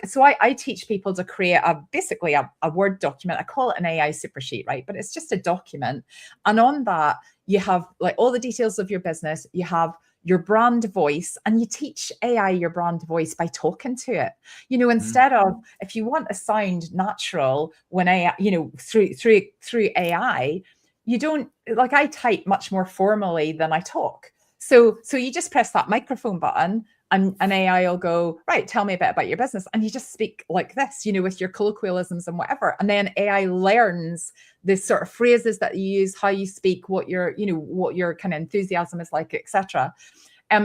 So I teach people to create basically a Word document. I call it an AI super sheet, right? But it's just a document. And on that, you have like all the details of your business. You have your brand voice, and you teach AI your brand voice by talking to it. Instead of, if you want to sound natural when AI, through AI, you don't, like, I type much more formally than I talk. So you just press that microphone button, and AI will go, right, tell me a bit about your business. And you just speak like this, with your colloquialisms and whatever. And then AI learns the sort of phrases that you use, how you speak, what your kind of enthusiasm is like, etc.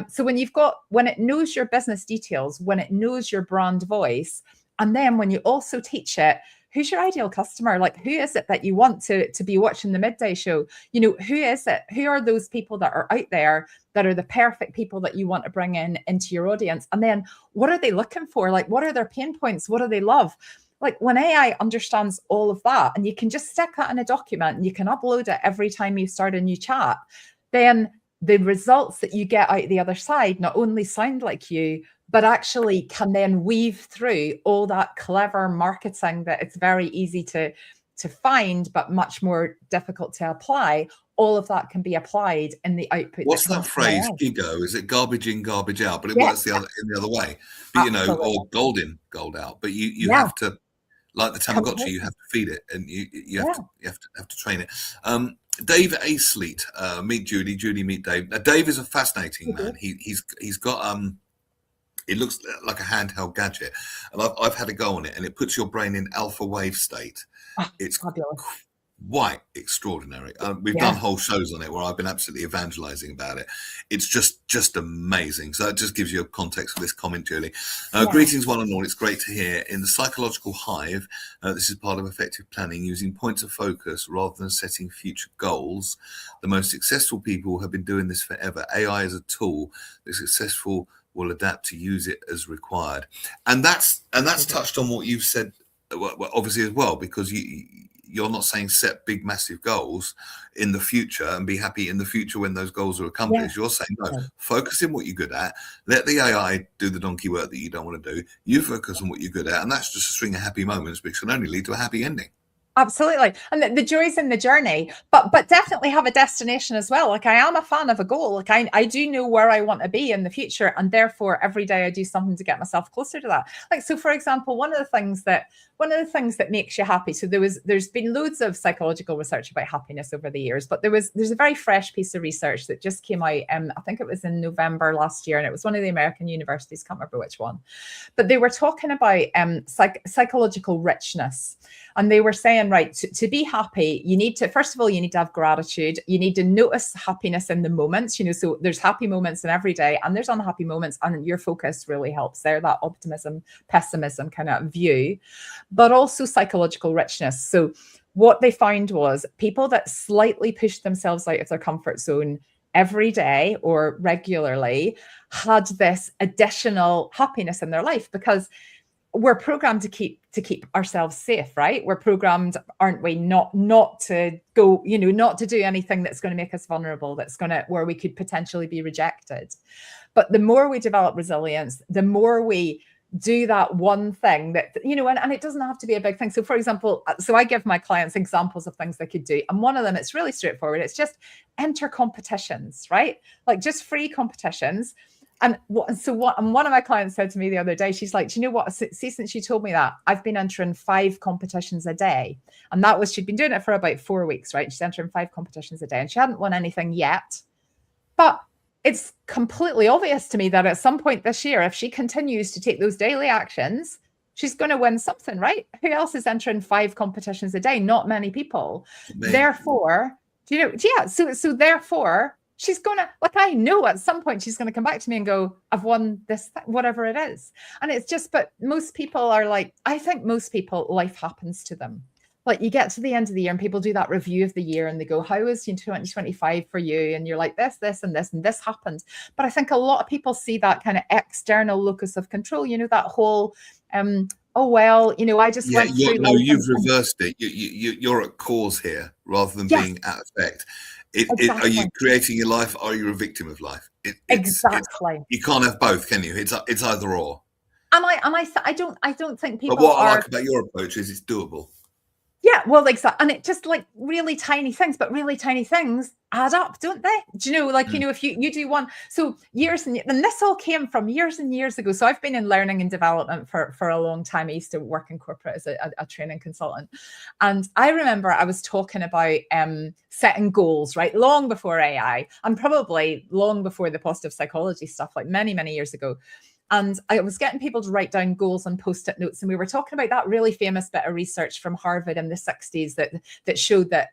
So when it knows your business details, when it knows your brand voice, and then when you also teach it, who's your ideal customer? Like, who is it that you want to be watching the Midday show? Who is it? Who are those people that are out there that are the perfect people that you want to bring into your audience? And then what are they looking for? Like, what are their pain points? What do they love? Like, when AI understands all of that, and you can just stick that in a document and you can upload it every time you start a new chat, then the results that you get out the other side not only sound like you, but actually can then weave through all that clever marketing that it's very easy to find, but much more difficult to apply. All of that can be applied in the output. What's that phrase? GIGO? Is it garbage in, garbage out? But it works in the other way. But, or gold in, gold out. But you have to, like the Tamagotchi, you have to feed it, and you have to train it. Dave Asleet, meet Judy, Judy meet Dave. Now, Dave is a fascinating man. He's got It looks like a handheld gadget, and I've had a go on it, and it puts your brain in alpha wave state. Oh, It's fabulous. quite extraordinary. We've done whole shows on it where I've been absolutely evangelizing about it. It's just amazing. So it just gives you a context for this comment, Julie. Greetings, one and all. It's great to hear. In the psychological hive, this is part of effective planning, using points of focus rather than setting future goals. The most successful people have been doing this forever. AI is a tool. The successful will adapt to use it as required. And that's touched on what you've said, obviously, as well, because you're not saying set big, massive goals in the future and be happy in the future when those goals are accomplished. You're saying, no, focus in what you're good at. Let the AI do the donkey work that you don't want to do. You focus on what you're good at. And that's just a string of happy moments, which can only lead to a happy ending. Absolutely. And the joy's in the journey, but definitely have a destination as well. Like, I am a fan of a goal. Like, I do know where I want to be in the future. And therefore, every day I do something to get myself closer to that. Like, so for example, one of the things that makes you happy. So there's been loads of psychological research about happiness over the years, but there's a very fresh piece of research that just came out. I think it was in November last year, and it was one of the American universities, can't remember which one, but they were talking about psychological richness. And they were saying, right, to be happy, you need to, first of all, you need to have gratitude. You need to notice happiness in the moments, so there's happy moments in every day and there's unhappy moments, and your focus really helps there, that optimism, pessimism kind of view, but also psychological richness. So what they found was people that slightly pushed themselves out of their comfort zone every day or regularly had this additional happiness in their life, because we're programmed to keep ourselves safe, right? We're programmed, aren't we, not to go, not to do anything that's going to make us vulnerable, where we could potentially be rejected. But the more we develop resilience, the more we do that one thing that, and it doesn't have to be a big thing. So for example, I give my clients examples of things they could do. And one of them, it's really straightforward. It's just enter competitions, right? Like just free competitions. And one of my clients said to me the other day, she's like, do you know what? See, since you told me that, I've been entering 5 competitions a day. And she'd been doing it for about 4 weeks, right? She's entering 5 competitions a day and she hadn't won anything yet. But it's completely obvious to me that at some point this year, if she continues to take those daily actions, she's going to win something, right? Who else is entering 5 competitions a day? Not many people. Therefore, so therefore, she's going to, I know at some point she's going to come back to me and go, I've won this, whatever it is. And it's just, but most people are like, I think most people, life happens to them. Like you get to the end of the year and people do that review of the year and they go, how was 2025 for you? And you're like, this, and this happened. But I think a lot of people see that kind of external locus of control, that whole, I just went through. No, you've reversed it. You're at cause here rather than being at effect. Are you creating your life? Or are you a victim of life? Exactly. You can't have both, can you? It's either or. And I don't think people. But what I like about your approach is it's doable. Yeah, well, exactly. And it just like really tiny things, but really tiny things add up, don't they? Do you know, if you do one, so years and this all came from years and years ago. So I've been in learning and development for a long time. I used to work in corporate as a training consultant. And I remember I was talking about setting goals, right? Long before AI and probably long before the positive psychology stuff, like many, many years ago. And I was getting people to write down goals on Post-it notes. And we were talking about that really famous bit of research from Harvard in the 60s that showed that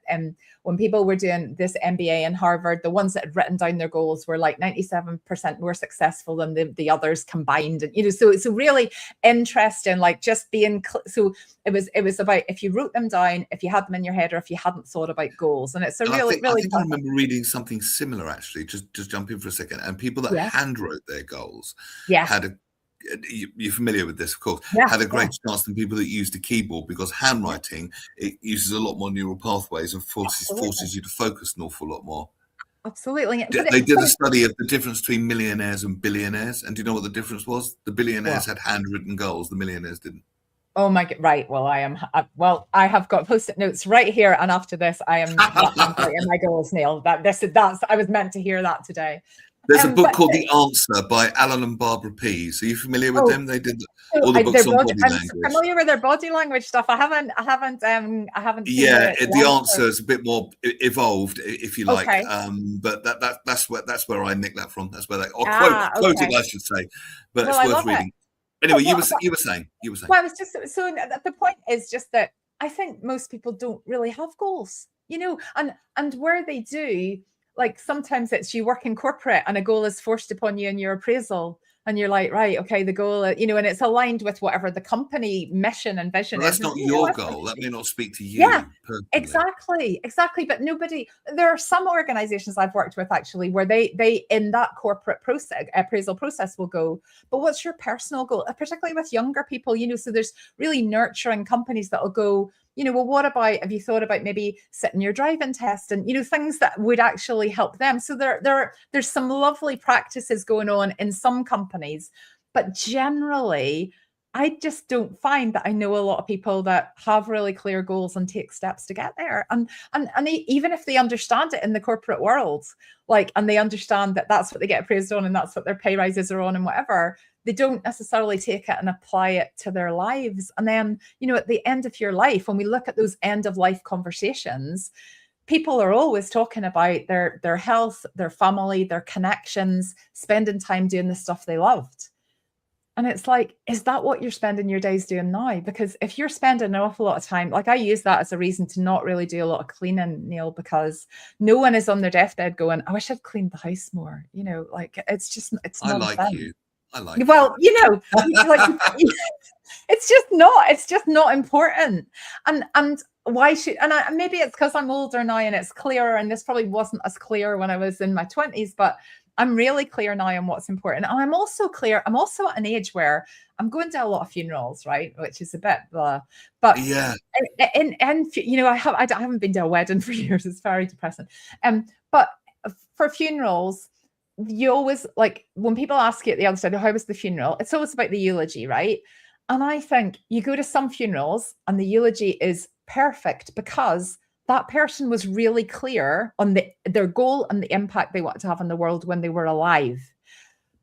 when people were doing this MBA in Harvard, the ones that had written down their goals were like 97% more successful than the others combined. And, so it's a really interesting, like just being, so it was about if you wrote them down, if you had them in your head, or if you hadn't thought about goals. And it's I think I remember reading something similar, actually, just jump in for a second. And people that handwrote their goals had you're familiar with this, of course, had a great chance than people that used a keyboard, because handwriting, it uses a lot more neural pathways and forces you to focus an awful lot more. Absolutely. They did a study of the difference between millionaires and billionaires. And do you know what the difference was? The billionaires had handwritten goals. The millionaires didn't. Oh my God. Right. Well, I have got Post-it notes right here. And after this, I am writing my goals, Neil. I was meant to hear that today. There's a book But called The Answer by Alan and Barbara Pease. Are you familiar with them? They did all the books on body I'm language. familiar with their body language stuff. I haven't seen Yeah, the Answer. answer is a bit more evolved, if you like. Okay. But that's where I nicked that from. That's where or quoted, Okay. I should say. But Well, it's I worth love it. reading. Anyway, you were saying. Well, I was just so the point is just that I think most people don't really have goals, and where they do, like sometimes it's you work in corporate and a goal is forced upon you in your appraisal. And you're like, right, okay, the goal, and it's aligned with whatever the company mission and vision Well, is. that's not your goal. That may not speak to you. Yeah, personally. exactly. But there are some organizations I've worked with actually where they in that corporate process, appraisal process will go, but what's your personal goal? Particularly with younger people, so there's really nurturing companies that will go, well, what about, have you thought about maybe sitting your driving test and, things that would actually help them. So there's some lovely practices going on in some companies, but generally, I just don't find that I know a lot of people that have really clear goals and take steps to get there. And even if they understand it in the corporate world, and they understand that that's what they get appraised on and that's what their pay rises are on and whatever, they don't necessarily take it and apply it to their lives. And then, at the end of your life, when we look at those end of life conversations, people are always talking about their health, their family, their connections, spending time doing the stuff they loved. And it's like, is that what you're spending your days doing now? Because if you're spending an awful lot of time, I use that as a reason to not really do a lot of cleaning, Neil, because no one is on their deathbed going, I wish I'd cleaned the house more. It's I not. like you. Well, it's just not important. And why should, maybe it's because I'm older now and it's clearer, and this probably wasn't as clear when I was in my 20s, but I'm really clear now on what's important. And I'm also at an age where I'm going to a lot of funerals, right? Which is a bit blah. But yeah, and I haven't been to a wedding for years. It's very depressing. But for funerals, you always, when people ask you at the other side, how was the funeral? It's always about the eulogy, right? And I think you go to some funerals and the eulogy is perfect because that person was really clear on their goal and the impact they wanted to have in the world when they were alive.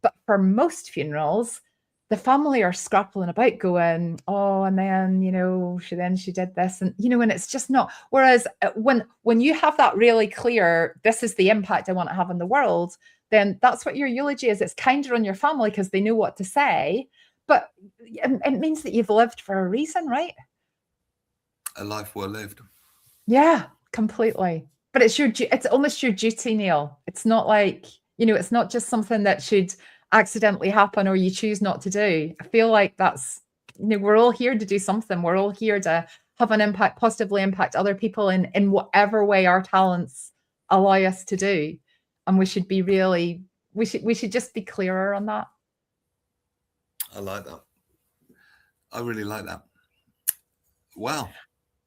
But for most funerals, the family are scrappling about going, oh, and then, she did this. And, and it's just not. Whereas when you have that really clear, this is the impact I want to have in the world, then that's what your eulogy is. It's kinder on your family because they know what to say. But it means that you've lived for a reason, right? A life well lived. Yeah, completely. But it's almost your duty, Neil. It's not like, it's not just something that should accidentally happen or you choose not to do. I feel like that's, we're all here to do something. We're all here to have an impact, positively impact other people in whatever way our talents allow us to do. And we should be we should just be clearer on that. I like that. I really like that. Wow.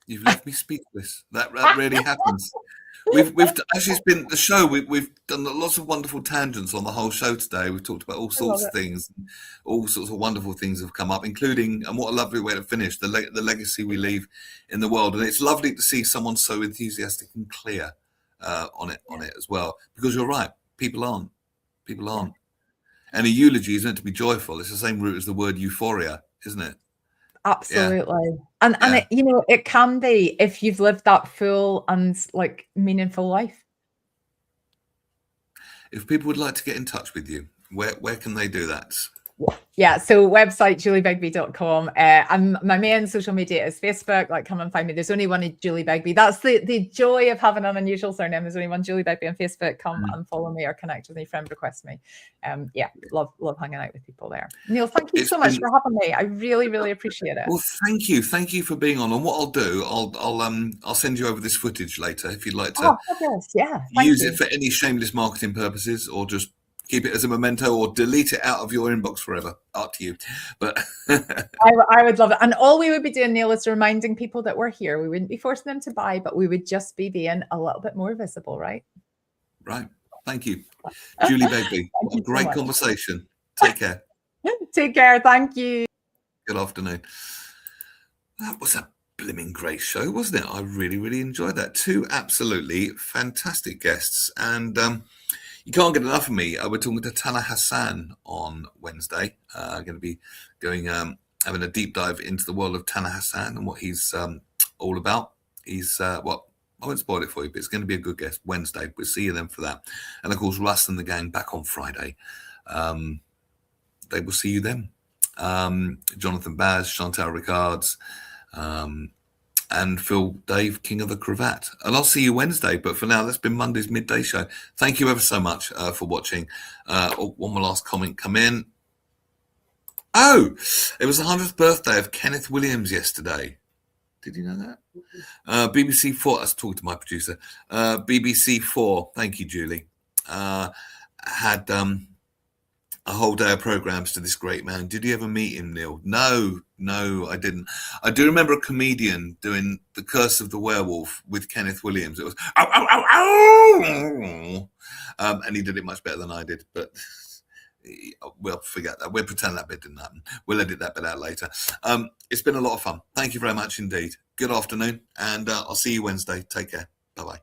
You've left me speechless. That really happens. We've actually, it's been the show. We've done lots of wonderful tangents on the whole show today. We've talked about all sorts of things. All sorts of wonderful things have come up, including, and what a lovely way to finish, the legacy we leave in the world. And it's lovely to see someone so enthusiastic and clear on it as well. Because you're right, people aren't. And a eulogy is meant to be joyful. It's the same root as the word euphoria, isn't it? Absolutely. Yeah. And it, it can be if you've lived that full and meaningful life. If people would like to get in touch with you, where can they do that? Yeah, so website juliebegbie.com, and my main social media is Facebook. Come and find me. There's only one Julie Begbie. That's the joy of having an unusual surname. There's only one Julie Begbie on Facebook. Come and follow me or connect with me, friend request me. Love hanging out with people there. Neil, thank you so much for having me. I really appreciate it. Well, thank you for being on. And what I'll do, I'll send you over this footage later if you'd like to use it for any shameless marketing purposes, or just keep it as a memento, or delete it out of your inbox forever. Up to you. But I would love it. And all we would be doing, Neil, is reminding people that we're here. We wouldn't be forcing them to buy, but we would just be being a little bit more visible, right? Right. Thank you. Julie Begbie. What a great conversation. Take care. Take care. Thank you. Good afternoon. That was a blimmin' great show, wasn't it? I really enjoyed that. Two absolutely fantastic guests. And You can't get enough of me. We're talking to Tana Hassan on Wednesday. Going to be going having a deep dive into the world of Tana Hassan and what he's all about. He's well, I won't spoil it for you, but it's going to be a good guest. Wednesday, we'll see you then for that. And of course, Russ and the gang back on Friday. They will see you then. Jonathan Baz, Chantal Ricards, and Phil Dave, King of the Cravat. And I'll see you Wednesday. But for now, that's been Monday's Midday Show. Thank you ever so much for watching. One more last comment come in. Oh, it was the 100th birthday of Kenneth Williams yesterday. Did you know that? BBC 4, I was talking to my producer. BBC 4, thank you, Julie, had a whole day of programs to this great man. Did you ever meet him, Neil? No, I didn't. I do remember a comedian doing The Curse of the Werewolf with Kenneth Williams. It was, ow, ow, ow, ow! And he did it much better than I did, but we'll forget that. We'll pretend that bit didn't happen. We'll edit that bit out later. It's been a lot of fun. Thank you very much indeed. Good afternoon, and I'll see you Wednesday. Take care. Bye-bye.